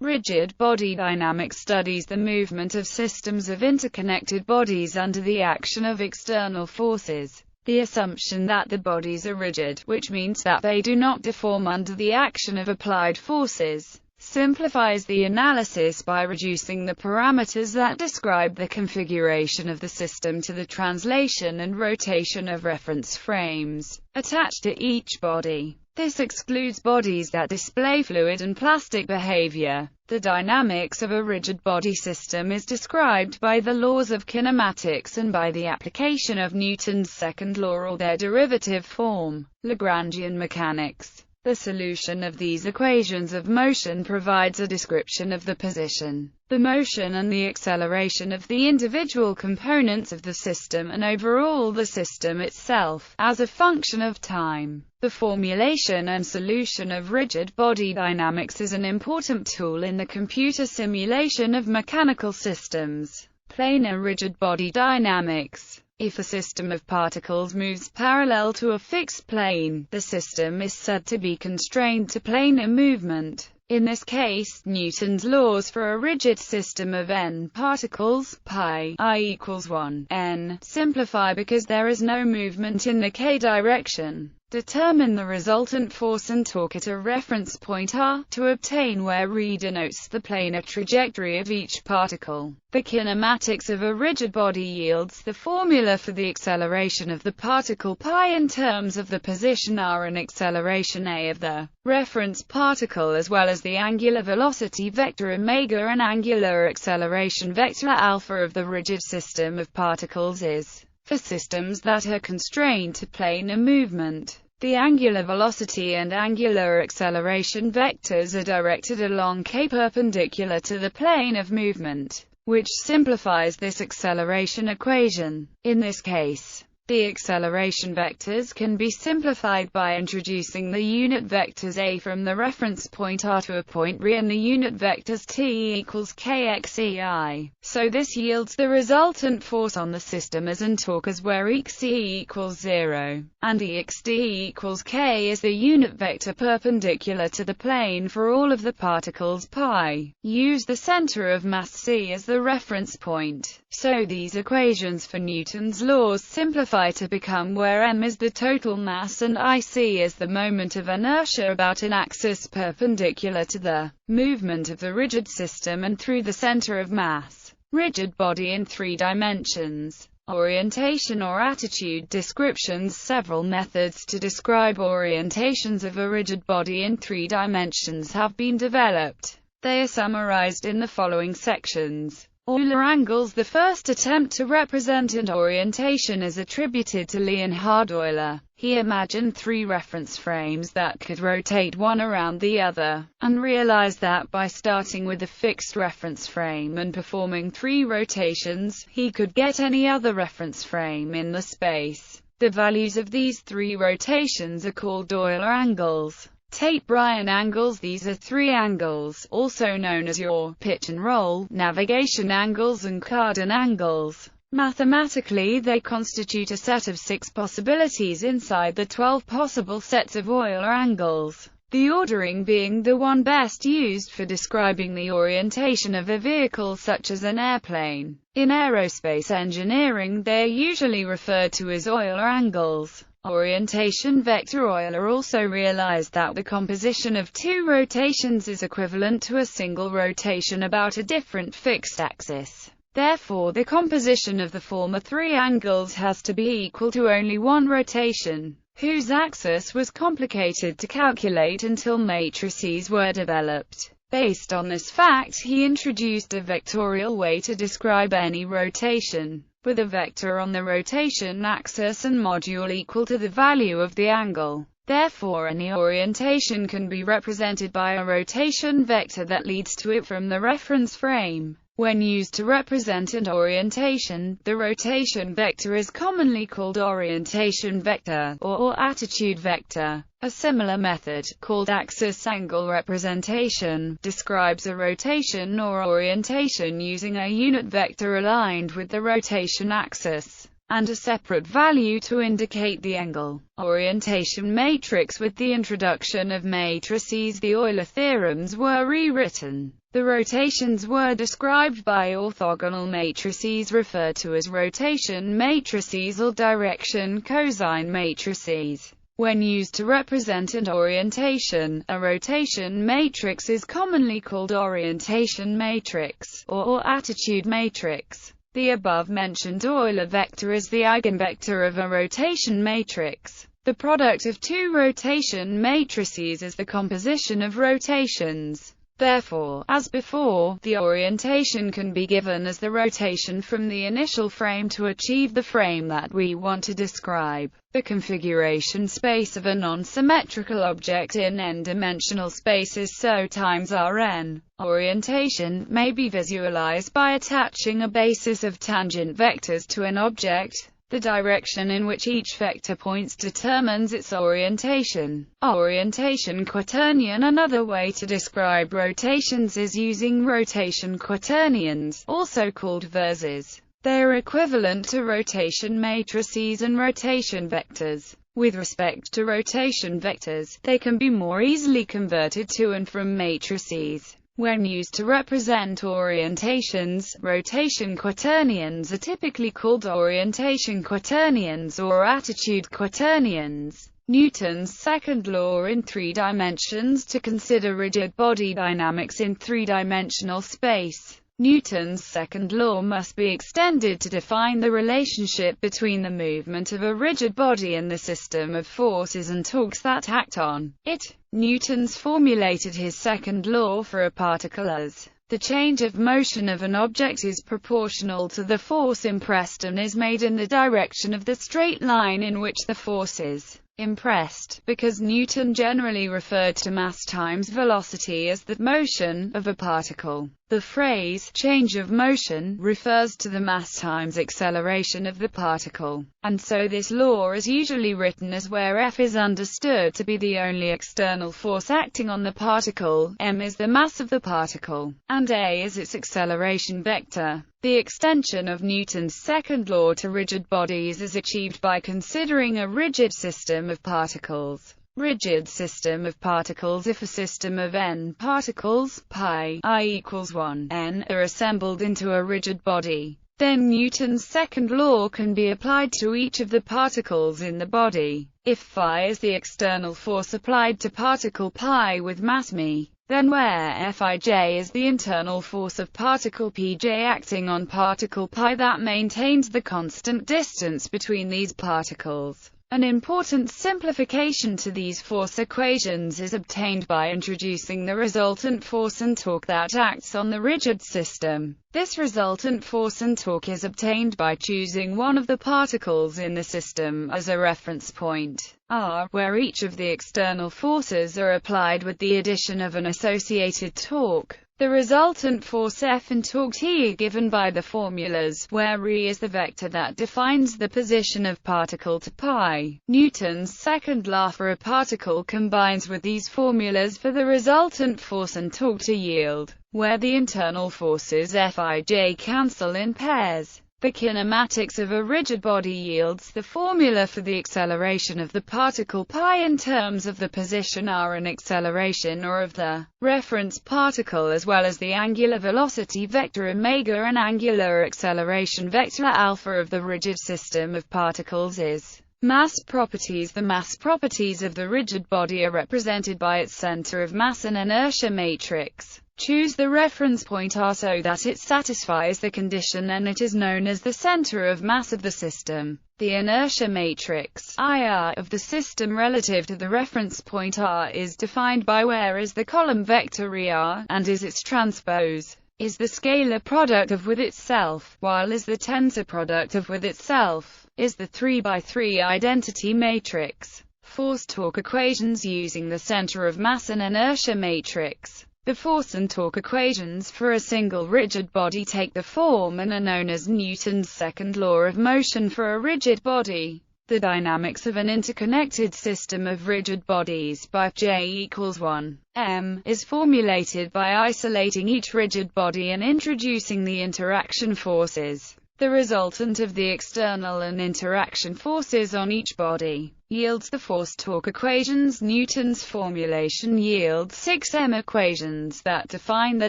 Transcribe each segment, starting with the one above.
Rigid body dynamics studies the movement of systems of interconnected bodies under the action of external forces. The assumption that the bodies are rigid, which means that they do not deform under the action of applied forces, simplifies the analysis by reducing the parameters that describe the configuration of the system to the translation and rotation of reference frames attached to each body. This excludes bodies that display fluid and plastic behavior. The dynamics of a rigid body system is described by the laws of kinematics and by the application of Newton's second law or their derivative form, Lagrangian mechanics. The solution of these equations of motion provides a description of the position, the motion and the acceleration of the individual components of the system and overall the system itself, as a function of time. The formulation and solution of rigid body dynamics is an important tool in the computer simulation of mechanical systems. Planar rigid body dynamics. If a system of particles moves parallel to a fixed plane, the system is said to be constrained to planar movement. In this case, Newton's laws for a rigid system of n particles, pi I equals 1, n, simplify because there is no movement in the k direction. Determine the resultant force and torque at a reference point r, to obtain where r denotes the planar trajectory of each particle. The kinematics of a rigid body yields the formula for the acceleration of the particle pi in terms of the position r and acceleration a of the reference particle, as well as the angular velocity vector omega and angular acceleration vector alpha of the rigid system of particles is. For systems that are constrained to planar movement, the angular velocity and angular acceleration vectors are directed along k perpendicular to the plane of movement, which simplifies this acceleration equation. In this case, the acceleration vectors can be simplified by introducing the unit vectors a from the reference point r to a point r and the unit vectors t equals kxei. So this yields the resultant force on the system as and torque as where xe equals 0, and exd equals k is the unit vector perpendicular to the plane for all of the particles pi. Use the center of mass c as the reference point. So these equations for Newton's laws simplify to become where m is the total mass and ic is the moment of inertia about an axis perpendicular to the movement of the rigid system and through the center of mass. Rigid body in 3 dimensions. Orientation or attitude descriptions. Several methods to describe orientations of a rigid body in 3 dimensions have been developed. They are summarized in the following sections. Euler angles. The first attempt to represent an orientation is attributed to Leonhard Euler. He imagined 3 reference frames that could rotate one around the other, and realized that by starting with a fixed reference frame and performing 3 rotations, he could get any other reference frame in the space. The values of these 3 rotations are called Euler angles. Tate-Bryan angles. These are 3 angles, also known as yaw, pitch and roll, navigation angles and Cardan angles. Mathematically, they constitute a set of 6 possibilities inside the 12 possible sets of Euler angles, the ordering being the one best used for describing the orientation of a vehicle such as an airplane. In aerospace engineering, they are usually referred to as Euler angles. Orientation vector. Euler also realized that the composition of 2 rotations is equivalent to a single rotation about a different fixed axis. Therefore, the composition of the former 3 angles has to be equal to only one rotation, whose axis was complicated to calculate until matrices were developed. Based on this fact, he introduced a vectorial way to describe any rotation, with a vector on the rotation axis and module equal to the value of the angle. Therefore, any orientation can be represented by a rotation vector that leads to it from the reference frame. When used to represent an orientation, the rotation vector is commonly called orientation vector, or attitude vector. A similar method, called axis-angle representation, describes a rotation or orientation using a unit vector aligned with the rotation axis. and a separate value to indicate the angle. Orientation matrix. With the introduction of matrices, the Euler theorems were rewritten. The rotations were described by orthogonal matrices referred to as rotation matrices or direction cosine matrices. When used to represent an orientation, a rotation matrix is commonly called orientation matrix, or attitude matrix. The above-mentioned Euler vector is the eigenvector of a rotation matrix. The product of two rotation matrices is the composition of rotations. Therefore, as before, the orientation can be given as the rotation from the initial frame to achieve the frame that we want to describe. The configuration space of a non-symmetrical object in n-dimensional space is SO times Rn. Orientation may be visualized by attaching a basis of tangent vectors to an object. The direction in which each vector points determines its orientation. Orientation quaternion. Another way to describe rotations is using rotation quaternions, also called verses. They are equivalent to rotation matrices and rotation vectors. With respect to rotation vectors, they can be more easily converted to and from matrices. When used to represent orientations, rotation quaternions are typically called orientation quaternions or attitude quaternions. Newton's second law in 3 dimensions. To consider rigid body dynamics in 3-dimensional space, Newton's second law must be extended to define the relationship between the movement of a rigid body and the system of forces and torques that act on it. Newton's formulated his second law for a particle as: the change of motion of an object is proportional to the force impressed and is made in the direction of the straight line in which the force is impressed. Because Newton generally referred to mass times velocity as the motion of a particle, the phrase change of motion refers to the mass times acceleration of the particle, and so this law is usually written as where F is understood to be the only external force acting on the particle, m is the mass of the particle, and a is its acceleration vector. The extension of Newton's second law to rigid bodies is achieved by considering a rigid system of particles. Rigid system of particles. If a system of n particles, pi I equals 1, n, are assembled into a rigid body, then Newton's second law can be applied to each of the particles in the body. If phi is the external force applied to particle pi with mass m, then where Fij is the internal force of particle Pj acting on particle pi that maintains the constant distance between these particles. An important simplification to these force equations is obtained by introducing the resultant force and torque that acts on the rigid system. This resultant force and torque is obtained by choosing one of the particles in the system as a reference point, R, where each of the external forces are applied with the addition of an associated torque. The resultant force F and torque T are given by the formulas, where re is the vector that defines the position of particle to pi. Newton's second law for a particle combines with these formulas for the resultant force and torque to yield, where the internal forces Fij cancel in pairs. The kinematics of a rigid body yields the formula for the acceleration of the particle pi in terms of the position r and acceleration or of the reference particle, as well as the angular velocity vector omega and angular acceleration vector alpha of the rigid system of particles is mass properties. The mass properties of the rigid body are represented by its center of mass and inertia matrix. Choose the reference point R so that it satisfies the condition and it is known as the center of mass of the system. The inertia matrix IR of the system relative to the reference point R is defined by where is the column vector ER, and is its transpose, is the scalar product of with itself, while is the tensor product of with itself, is the 3×3 identity matrix. Force-torque equations using the center of mass and inertia matrix. The force and torque equations for a single rigid body take the form and are known as Newton's second law of motion for a rigid body. The dynamics of an interconnected system of rigid bodies by J equals 1, m, is formulated by isolating each rigid body and introducing the interaction forces. the resultant of the external and interaction forces on each body, yields the force-torque equations. Newton's formulation yields 6 M equations that define the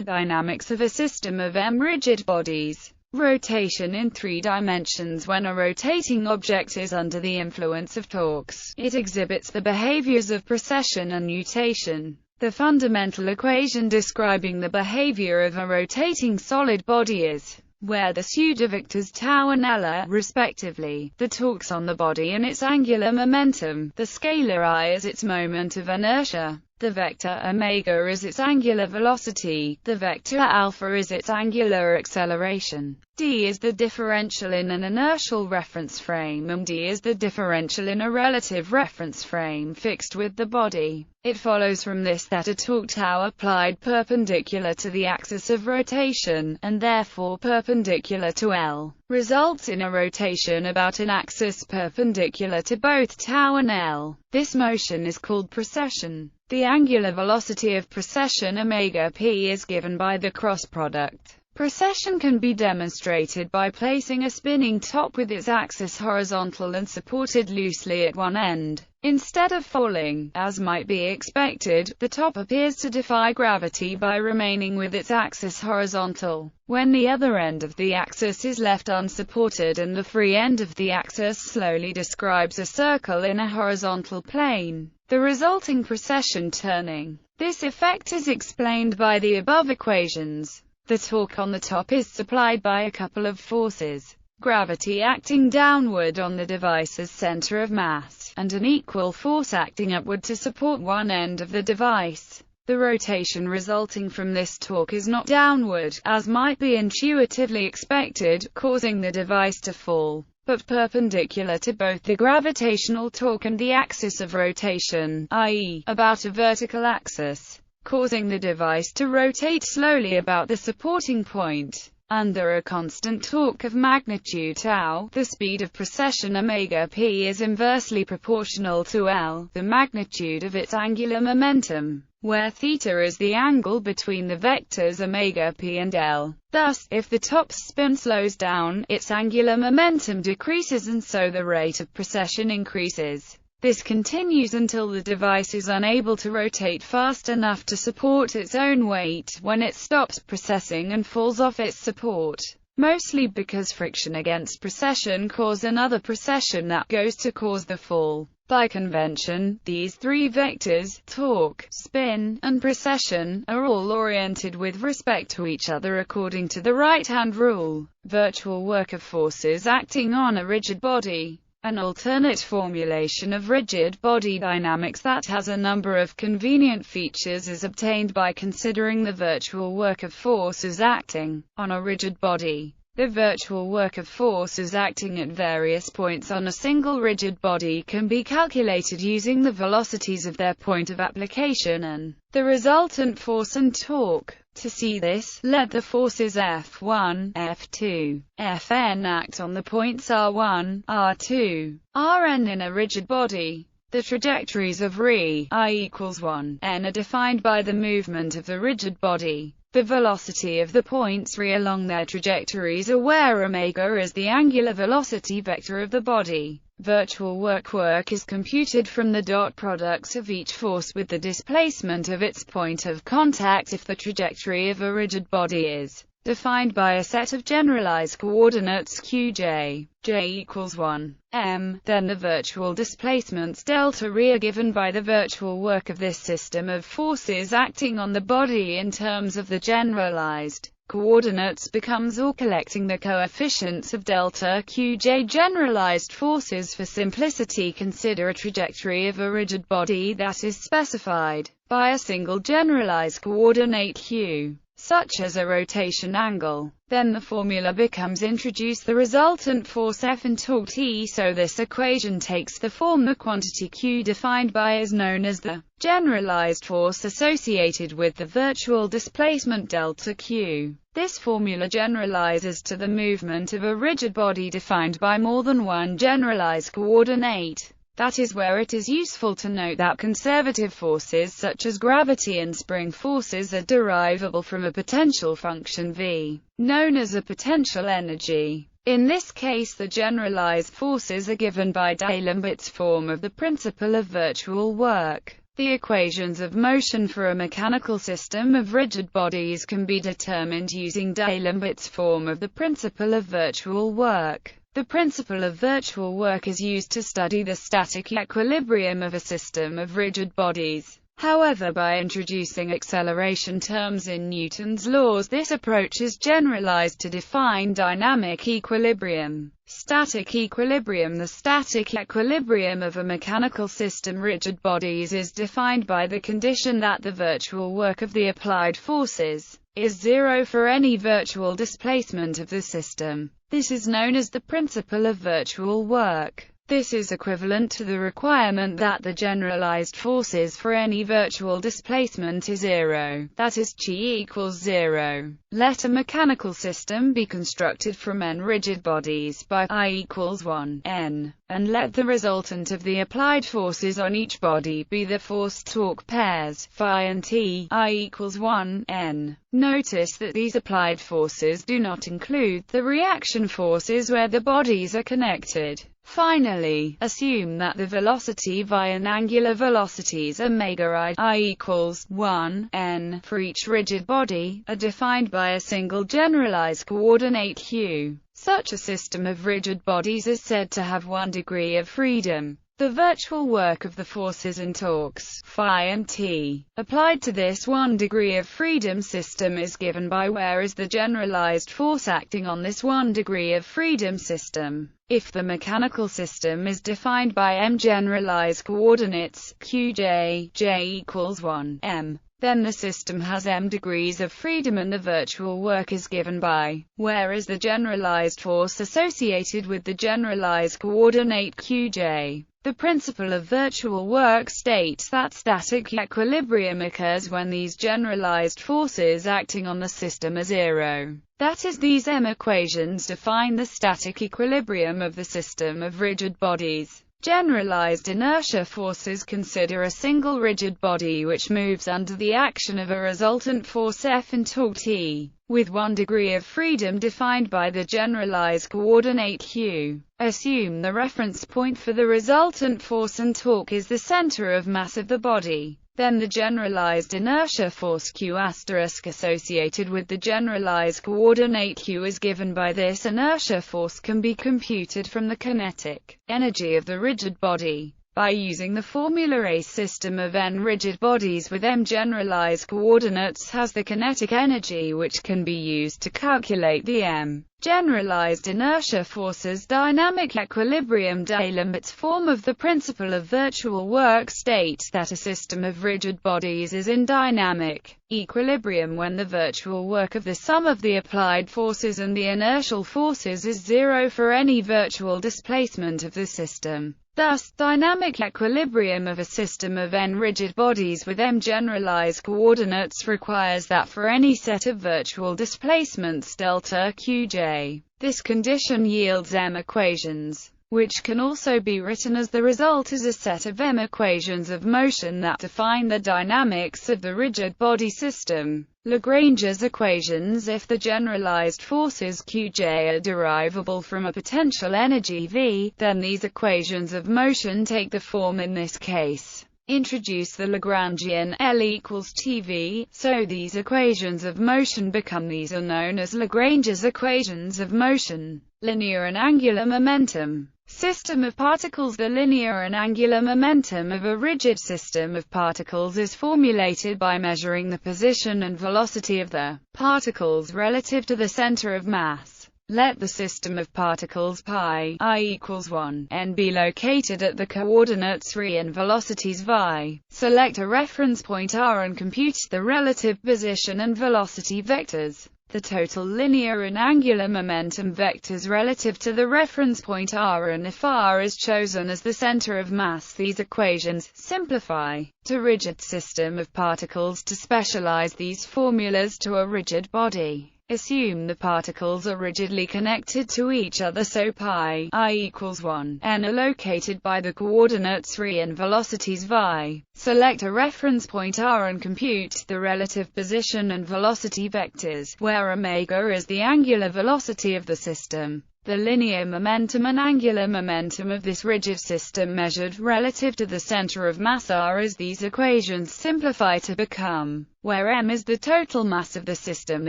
dynamics of a system of M rigid bodies. Rotation in 3 dimensions. When a rotating object is under the influence of torques, it exhibits the behaviors of precession and nutation. The fundamental equation describing the behavior of a rotating solid body is, where the pseudo-vectors tau and L, respectively, the torques on the body and its angular momentum, the scalar I is its moment of inertia, the vector omega is its angular velocity, the vector alpha is its angular acceleration. D is the differential in an inertial reference frame, and D is the differential in a relative reference frame fixed with the body. It follows from this that a torque tau applied perpendicular to the axis of rotation, and therefore perpendicular to L, results in a rotation about an axis perpendicular to both tau and L. This motion is called precession. The angular velocity of precession omega p is given by the cross product. Precession can be demonstrated by placing a spinning top with its axis horizontal and supported loosely at one end. Instead of falling, as might be expected, the top appears to defy gravity by remaining with its axis horizontal, when the other end of the axis is left unsupported and the free end of the axis slowly describes a circle in a horizontal plane, the resulting precession turning. This effect is explained by the above equations. The torque on the top is supplied by a couple of forces, gravity acting downward on the device's center of mass, and an equal force acting upward to support one end of the device. The rotation resulting from this torque is not downward, as might be intuitively expected, causing the device to fall, but perpendicular to both the gravitational torque and the axis of rotation, i.e., about a vertical axis, causing the device to rotate slowly about the supporting point. Under a constant torque of magnitude tau, the speed of precession omega p is inversely proportional to L, the magnitude of its angular momentum, where theta is the angle between the vectors omega p and L. Thus, if the top's spin slows down, its angular momentum decreases and so the rate of precession increases. This continues until the device is unable to rotate fast enough to support its own weight, when it stops precessing and falls off its support, mostly because friction against precession causes another precession that goes to cause the fall. By convention, these 3 vectors, torque, spin, and precession, are all oriented with respect to each other according to the right-hand rule. Virtual work of forces acting on a rigid body. An alternate formulation of rigid body dynamics that has a number of convenient features is obtained by considering the virtual work of forces acting on a rigid body. The virtual work of forces acting at various points on a single rigid body can be calculated using the velocities of their point of application and the resultant force and torque. To see this, let the forces F1, F2, Fn act on the points R1, R2, Rn in a rigid body. The trajectories of ρ, I equals 1, n are defined by the movement of the rigid body. The velocity of the points ρ along their trajectories are where omega is the angular velocity vector of the body. Virtual work is computed from the dot products of each force with the displacement of its point of contact if the trajectory of a rigid body is defined by a set of generalized coordinates qj, j equals 1, m, then the virtual displacements delta ρ are given by the virtual work of this system of forces acting on the body in terms of the generalized coordinates becomes, or collecting the coefficients of delta qj generalized forces. For simplicity, consider a trajectory of a rigid body that is specified by a single generalized coordinate q, such as a rotation angle. Then the formula becomes introduce the resultant force F and torque T, so this equation takes the form the quantity Q defined by is known as the generalized force associated with the virtual displacement delta Q. This formula generalizes to the movement of a rigid body defined by more than one generalized coordinate. That is where it is useful to note that conservative forces such as gravity and spring forces are derivable from a potential function V, known as a potential energy. In this case, the generalized forces are given by D'Alembert's form of the principle of virtual work. The equations of motion for a mechanical system of rigid bodies can be determined using D'Alembert's form of the principle of virtual work. The principle of virtual work is used to study the static equilibrium of a system of rigid bodies. However, by introducing acceleration terms in Newton's laws, this approach is generalized to define dynamic equilibrium. Static equilibrium. The static equilibrium of a mechanical system rigid bodies is defined by the condition that the virtual work of the applied forces is zero for any virtual displacement of the system. This is known as the principle of virtual work. This is equivalent to the requirement that the generalized forces for any virtual displacement is zero, that is, chi equals 0. Let a mechanical system be constructed from n rigid bodies by I equals 1, n, and let the resultant of the applied forces on each body be the force-torque pairs, phi and t, I equals 1, n. Notice that these applied forces do not include the reaction forces where the bodies are connected. Finally, assume that the velocity via an angular velocities omega I equals 1, n, for each rigid body, are defined by a single generalized coordinate q. Such a system of rigid bodies is said to have one degree of freedom. The virtual work of the forces and torques, phi and t, applied to this one degree of freedom system is given by where is the generalized force acting on this one degree of freedom system. If the mechanical system is defined by m generalized coordinates, qj, j equals 1, m, then the system has m degrees of freedom and the virtual work is given by where is the generalized force associated with the generalized coordinate qj. The principle of virtual work states that static equilibrium occurs when these generalized forces acting on the system are zero. That is, these m equations define the static equilibrium of the system of rigid bodies. Generalized inertia forces consider a single rigid body which moves under the action of a resultant force F and torque T, with one degree of freedom defined by the generalized coordinate q. Assume the reference point for the resultant force and torque is the center of mass of the body. Then the generalized inertia force Q** associated with the generalized coordinate q is given by this inertia force can be computed from the kinetic energy of the rigid body. By using the formula, a system of n rigid bodies with m generalized coordinates has the kinetic energy which can be used to calculate the m generalized inertia forces dynamic equilibrium. D'Alembert's form of the principle of virtual work states that a system of rigid bodies is in dynamic equilibrium when the virtual work of the sum of the applied forces and the inertial forces is zero for any virtual displacement of the system. Thus, dynamic equilibrium of a system of n rigid bodies with m generalized coordinates requires that for any set of virtual displacements delta qj, this condition yields m equations, which can also be written as the result as a set of m equations of motion that define the dynamics of the rigid body system. Lagrange's equations. If the generalized forces qj are derivable from a potential energy V, then these equations of motion take the form in this case. Introduce the Lagrangian L equals TV, so these equations of motion become these are known as Lagrange's equations of motion. Linear and angular momentum. System of particles. The linear and angular momentum of a rigid system of particles is formulated by measuring the position and velocity of the particles relative to the center of mass. Let the system of particles pi I equals 1, n be located at the coordinates r and velocities v. Select a reference point r and compute the relative position and velocity vectors. The total linear and angular momentum vectors relative to the reference point r, and if r is chosen as the center of mass, these equations simplify to rigid system of particles. To specialize these formulas to a rigid body, assume the particles are rigidly connected to each other, so pi I equals 1, n are located by the coordinates r and velocities v. Select a reference point r and compute the relative position and velocity vectors, where omega is the angular velocity of the system. The linear momentum and angular momentum of this rigid system measured relative to the center of mass are as these equations simplify to become, where m is the total mass of the system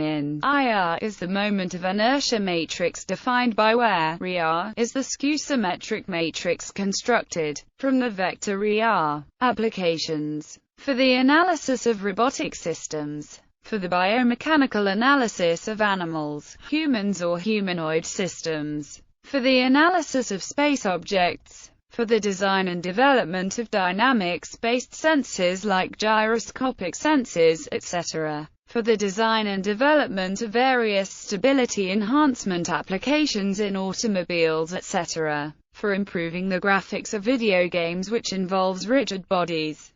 in IR is the moment of inertia matrix defined by where RR is the skew-symmetric matrix constructed from the vector RR. Applications. For the analysis of robotic systems. For the biomechanical analysis of animals, humans or humanoid systems. For the analysis of space objects. For the design and development of dynamics-based sensors like gyroscopic sensors, etc. For the design and development of various stability enhancement applications in automobiles, etc. For improving the graphics of video games which involves rigid bodies.